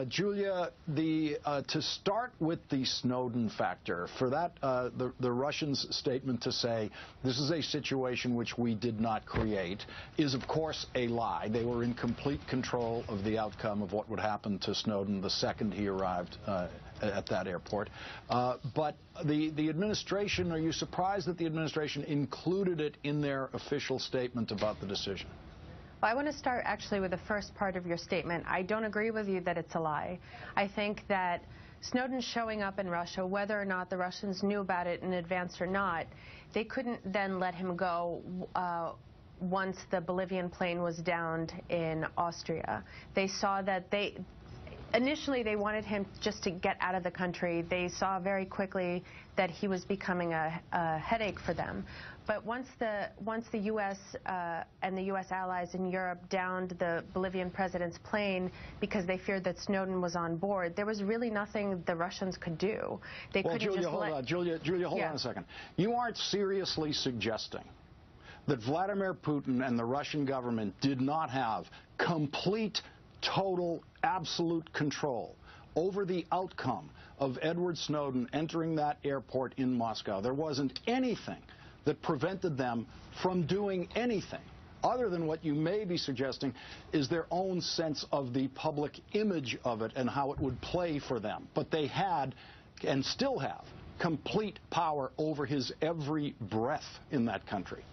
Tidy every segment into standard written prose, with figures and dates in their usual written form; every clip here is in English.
Julia, to start with the Snowden factor, for that, the Russians' statement to say this is a situation which we did not create is, of course, a lie. They were in complete control of the outcome of what would happen to Snowden the second he arrived at that airport. But the administration, are you surprised that the administration included it in their official statement about the decision? Well, I want to start actually with the first part of your statement. I don't agree with you that it's a lie. I think that Snowden showing up in Russia, whether or not the Russians knew about it in advance or not, they couldn't then let him go once the Bolivian plane was downed in Austria. They saw that initially they wanted him just to get out of the country. They saw very quickly that he was becoming a headache for them. But once the U.S. And the U.S. allies in Europe downed the Bolivian president's plane because they feared that Snowden was on board, there was really nothing the Russians could do. They couldn't Julia, just hold on. Julia, hold on a second. You aren't seriously suggesting that Vladimir Putin and the Russian government did not have complete, total, absolute control over the outcome of Edward Snowden entering that airport in Moscow? There wasn't anything that prevented them from doing anything other than what you may be suggesting is their own sense of the public image of it and how it would play for them. But they had, and still have, complete power over his every breath in that country.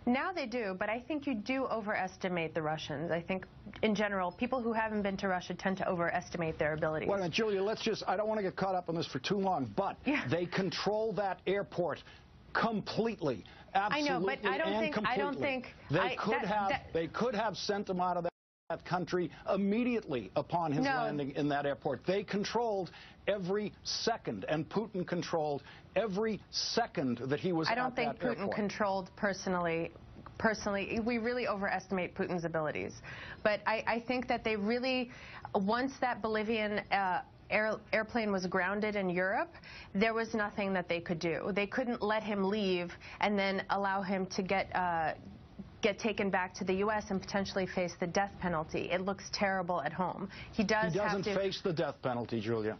Now they do, but I think you do overestimate the Russians. I think, in general, people who haven't been to Russia tend to overestimate their abilities. Wait a minute, Julia, I don't want to get caught up on this for too long, but they control that airport completely, absolutely. I know, but I don't think they could have sent him out of that country immediately upon his landing in that airport. They controlled every second, and Putin controlled every second that he was at that airport. I don't think Putin controlled personally. We really overestimate Putin's abilities. But I think that they really, once that Bolivian airplane was grounded in Europe, there was nothing that they could do. They couldn't let him leave and then allow him to get taken back to the U.S. and potentially face the death penalty. It looks terrible at home. He doesn't face the death penalty, Julia.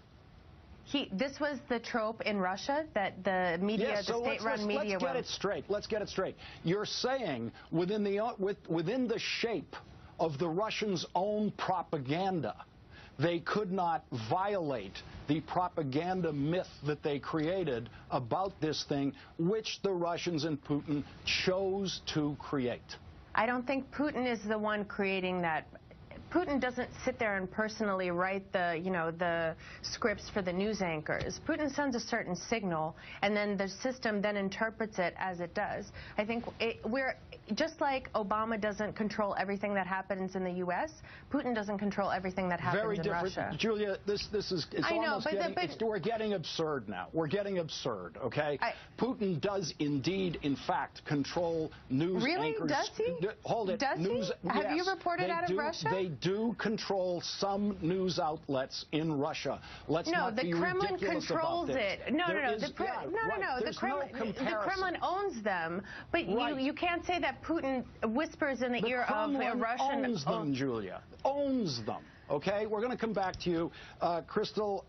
This was the trope in Russia that the media, the state-run media. Let's get it straight. Let's get it straight. You're saying within the shape of the Russians' own propaganda, they could not violate the propaganda myth that they created about this thing, which the Russians and Putin chose to create. I don't think Putin is the one creating that. Putin doesn't sit there and personally write the scripts for the news anchors. Putin sends a certain signal, and then the system then interprets it as it does. I think we're just like Obama doesn't control everything that happens in the U.S. Putin doesn't control everything that happens in Russia. Julia, we're getting absurd now. We're getting absurd. Okay, Putin does indeed, in fact, control news anchors. Really? Does he? Hold it. Does he? Have you reported out of Russia? They do control some news outlets in Russia. Let's not be ridiculous about this. No, the Kremlin controls it. The Kremlin owns them, but you can't say that Putin whispers in the ear of a Russian. Owns them, Julia. Owns them. Okay, we're going to come back to you, Crystal.